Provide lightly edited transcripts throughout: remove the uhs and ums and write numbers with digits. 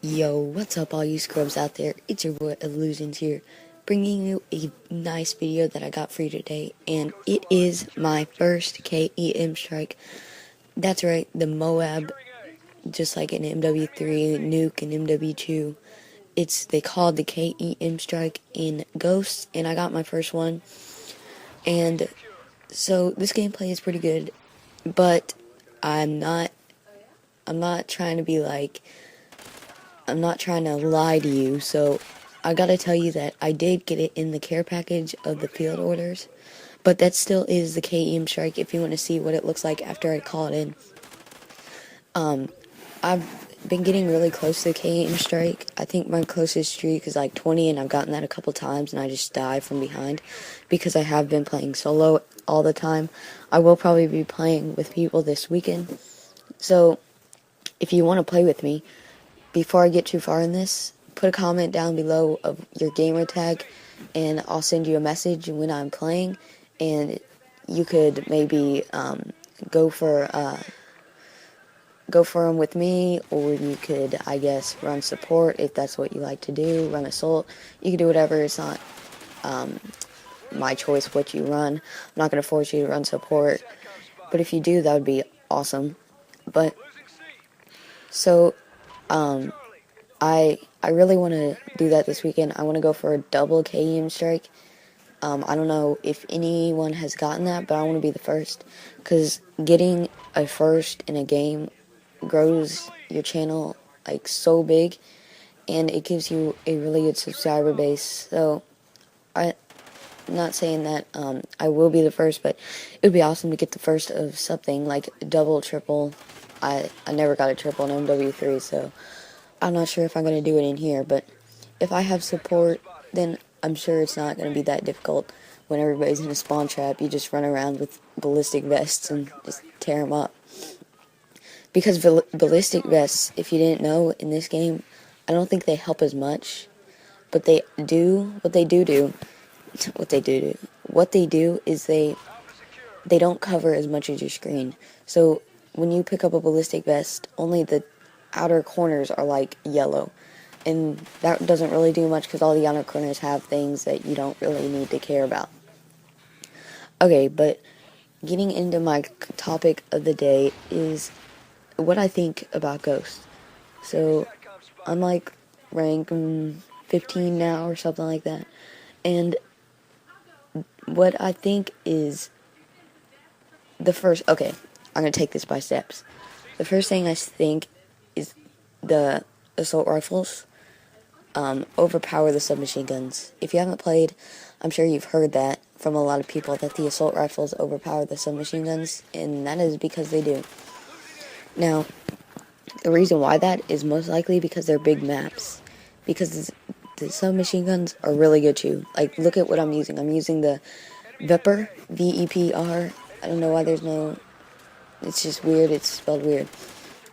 Yo, what's up all you scrubs out there? It's your boy Illusions here, bringing you a nice video that I got for you today, and it is my first K.E.M. strike. That's right, the Moab, just like an MW3, Nuke, and MW2. They called the K.E.M. strike in Ghosts, and I got my first one. And so this gameplay is pretty good, but I'm not trying to be like, I'm not trying to lie to you, so I gotta tell you that I did get it in the care package of the field orders, but that still is the K.E.M. strike if you want to see what it looks like after I call it in. I've been getting really close to the K.E.M. strike. I think my closest streak is like 20, and I've gotten that a couple times, and I just die from behind because I have been playing solo all the time. I will probably be playing with people this weekend, so if you want to play with me, before I get too far in this, put a comment down below of your gamer tag, and I'll send you a message when I'm playing, and you could maybe go for them with me, or you could, I guess, run support if that's what you like to do. Run assault. You can do whatever. It's not my choice what you run. I'm not gonna force you to run support, but if you do, that would be awesome. But so I really want to do that this weekend. I want to go for a double K.E.M. strike. I don't know if anyone has gotten that, but I want to be the first, because getting a first in a game grows your channel like so big, and it gives you a really good subscriber base. So I'm not saying that I will be the first, but it would be awesome to get the first of something like double, triple. I never got a triple in MW3, so I'm not sure if I'm going to do it in here, but if I have support, then I'm sure it's not going to be that difficult. When everybody's in a spawn trap, you just run around with ballistic vests and just tear them up. Because ballistic vests, if you didn't know, in this game, I don't think they help as much, but they do, what they do is they don't cover as much as your screen. So when you pick up a ballistic vest, only the outer corners are like yellow, and that doesn't really do much because all the outer corners have things that you don't really need to care about. Okay, but getting into my topic of the day is what I think about Ghosts. So I'm like rank 15 now or something like that, and what I think is okay, I'm gonna take this by steps. The first thing I think is the assault rifles overpower the submachine guns. If you haven't played, I'm sure you've heard that from a lot of people, that the assault rifles overpower the submachine guns, and that is because they do. Now, the reason why that is most likely because they're big maps. Because the submachine guns are really good too. Like, look at what I'm using. I'm using the Vepr, V-E-P-R. I don't know why there's no... It's just weird. It's spelled weird.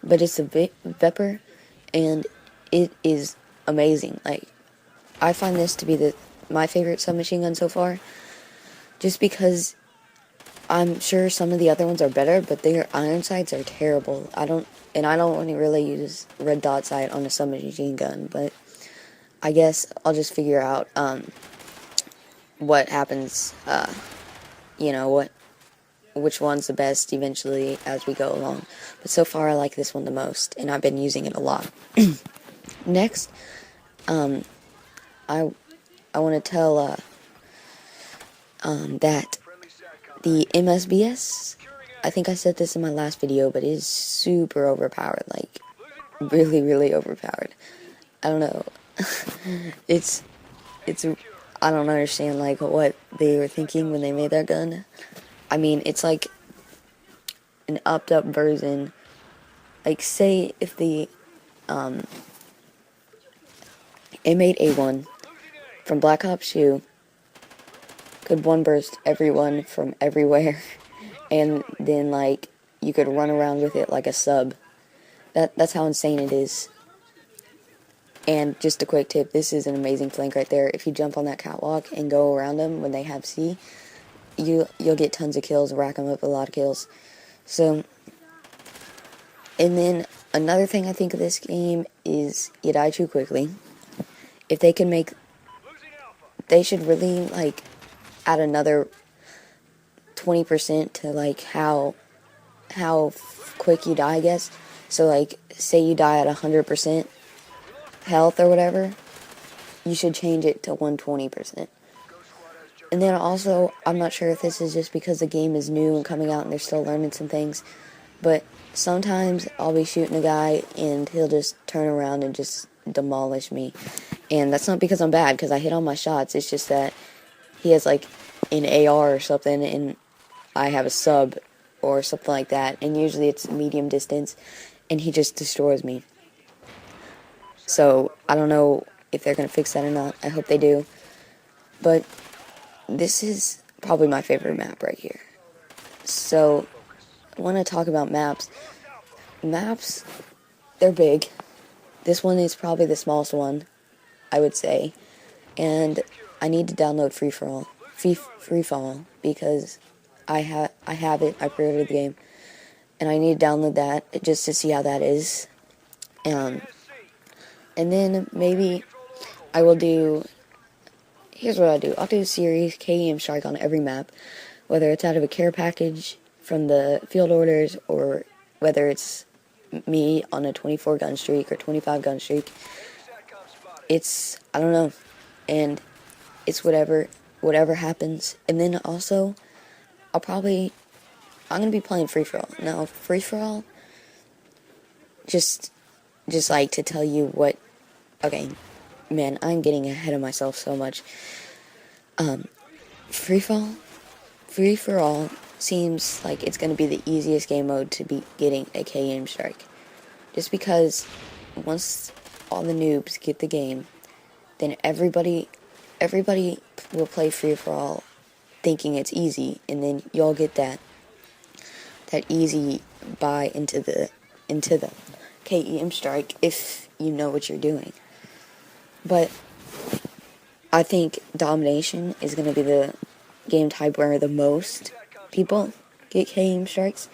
But it's a Vepr, and it is amazing. Like, I find this to be my favorite submachine gun so far, just because I'm sure some of the other ones are better, but their iron sights are terrible. I don't want to really use red dot sight on a submachine gun, but I guess I'll just figure out what happens, which one's the best eventually as we go along. But so far I like this one the most, and I've been using it a lot. Next, I want to tell that the MSBS, I think I said this in my last video, but it is super overpowered, like really, really overpowered. I don't know. it's I don't understand like what they were thinking when they made that gun. I mean, it's like an upped up version. Like, say if the M8A1 from Black Ops 2 could one burst everyone from everywhere, and then like you could run around with it like a sub. That's how insane it is. And just a quick tip, this is an amazing flank right there. If you jump on that catwalk and go around them when they have C, you'll get tons of kills, rack them up a lot of kills. So And then another thing I think of this game is you die too quickly. If they can make, they should really like add another 20% to like how quick you die, I guess. So like, say you die at 100% health or whatever, you should change it to 120%. And then also, I'm not sure if this is just because the game is new and coming out and they're still learning some things, but sometimes I'll be shooting a guy and he'll just turn around and just demolish me. And that's not because I'm bad, because I hit all my shots. It's just that he has like an AR or something and I have a sub or something like that. And usually it's medium distance and he just destroys me. So I don't know if they're going to fix that or not. I hope they do. But this is probably my favorite map right here. So I want to talk about maps. Maps, they're big. This one is probably the smallest one, I would say. And I need to download Free Fall because I have it. I pre-ordered the game, and I need to download that just to see how that is. And then maybe I will do. Here's what I'll do. I'll do a series K.E.M. Strike on every map, whether it's out of a care package from the field orders or whether it's me on a 24 gun streak or 25 gun streak. It's, I don't know, and it's whatever happens. And then also, I'm going to be playing Free For All. Now, Free For All, just like to tell you what, okay, man, I'm getting ahead of myself so much. Free For All seems like it's going to be the easiest game mode to be getting a K.E.M. Strike. Just because once all the noobs get the game, then everybody will play Free For All thinking it's easy, and then you'll get that easy buy into the K.E.M. Strike if you know what you're doing. But I think Domination is going to be the game type where the most people get K.E.M. Strikes,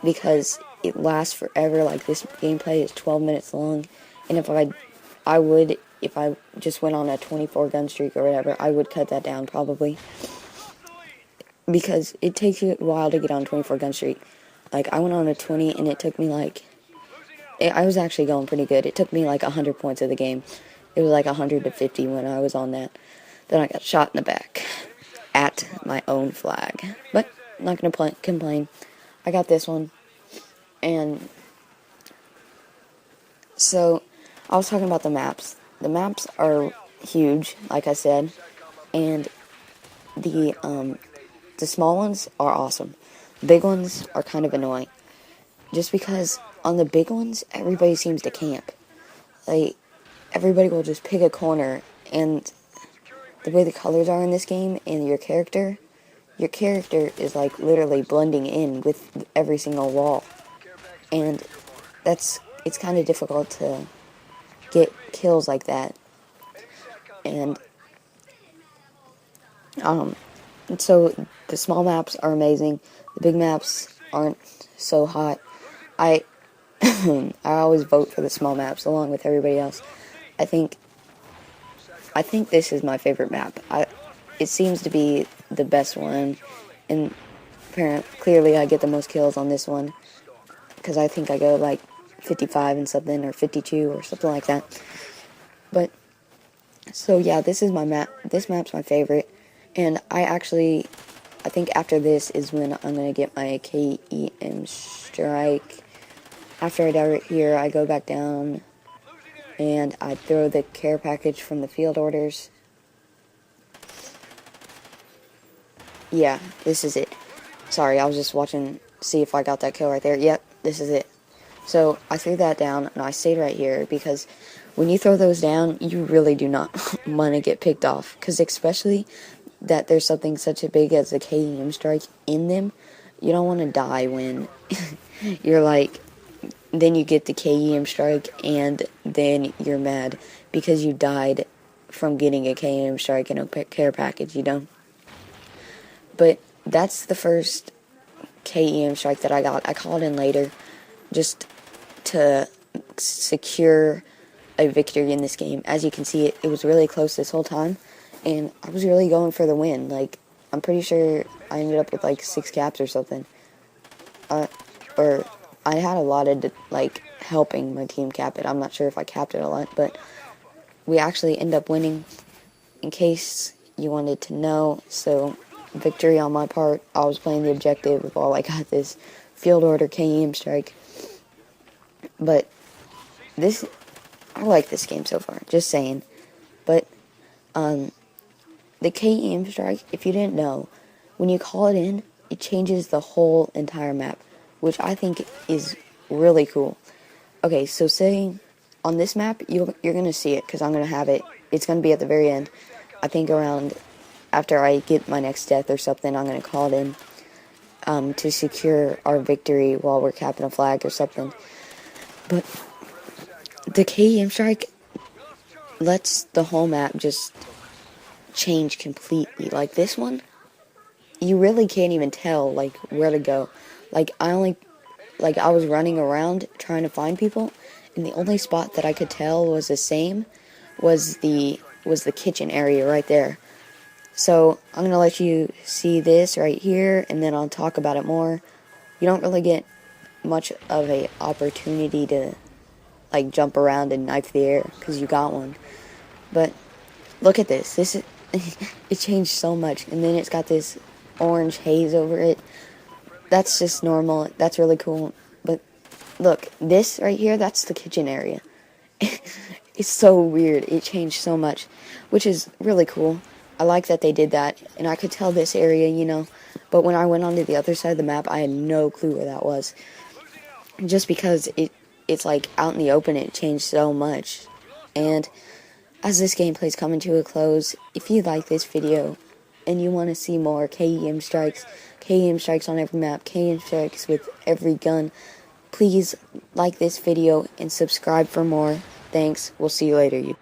because it lasts forever. Like, this gameplay is 12 minutes long, and if I just went on a 24 gun streak or whatever, I would cut that down probably, because it takes you a while to get on a 24 gun streak. Like, I went on a 20 and it took me I was actually going pretty good. It took me like 100 points of the game. It was like 100 to 50 when I was on that. Then I got shot in the back at my own flag. But I'm not going to complain. I got this one. And so I was talking about the maps. The maps are huge, like I said. And the small ones are awesome. The big ones are kind of annoying. Just because on the big ones, everybody seems to camp. Like, everybody will just pick a corner, and the way the colors are in this game, and your character is like literally blending in with every single wall. And it's kind of difficult to get kills like that. And so the small maps are amazing. The big maps aren't so hot. I always vote for the small maps along with everybody else. I think this is my favorite map. It seems to be the best one, and clearly I get the most kills on this one, because I think I go like 55 and something, or 52 or something like that. But so yeah, this is my map. This map's my favorite, and I think after this is when I'm gonna get my K.E.M. Strike. After I die right here, I go back down and I throw the care package from the field orders. Yeah, this is it. Sorry, I was just watching, see if I got that kill right there. Yep, this is it. So I threw that down and I stayed right here, because when you throw those down, you really do not want to get picked off, because especially that there's something such a big as a K.E.M. Strike in them, you don't want to die when you're like, then you get the K.E.M. Strike, and then you're mad because you died from getting a K.E.M. Strike in a care package, you know? But that's the first K.E.M. Strike that I got. I called in later, just to secure a victory in this game. As you can see, it was really close this whole time, and I was really going for the win. Like, I'm pretty sure I ended up with like 6 caps or something. Or I had a lot of like helping my team cap it. I'm not sure if I capped it a lot, but we actually end up winning, in case you wanted to know. So, victory on my part. I was playing the objective of all I got this field order K.E.M. strike. But this, I like this game so far, just saying. But the K.E.M. strike, if you didn't know, when you call it in, it changes the whole entire map, which I think is really cool. Okay, so say on this map, you're going to see it, because I'm going to have it. It's going to be at the very end. I think around after I get my next death or something, I'm going to call it in to secure our victory while we're capping a flag or something. But the K.E.M. strike lets the whole map just change completely. Like this one, you really can't even tell like where to go. Like I was running around trying to find people, and the only spot that I could tell was the same was the kitchen area right there. So I'm gonna let you see this right here, and then I'll talk about it more. You don't really get much of a opportunity to like jump around and knife the air because you got one. But look at this. This is it changed so much, and then it's got this orange haze over it. That's just normal. That's really cool. But look, this right here, that's the kitchen area. It's so weird. It changed so much, which is really cool. I like that they did that, and I could tell this area, you know, but when I went onto the other side of the map, I had no clue where that was. Just because it's like out in the open, it changed so much. And as this gameplay's coming to a close, if you like this video and you want to see more K.E.M. strikes on every map, K.E.M. strikes with every gun, please like this video and subscribe for more. Thanks. We'll see you later.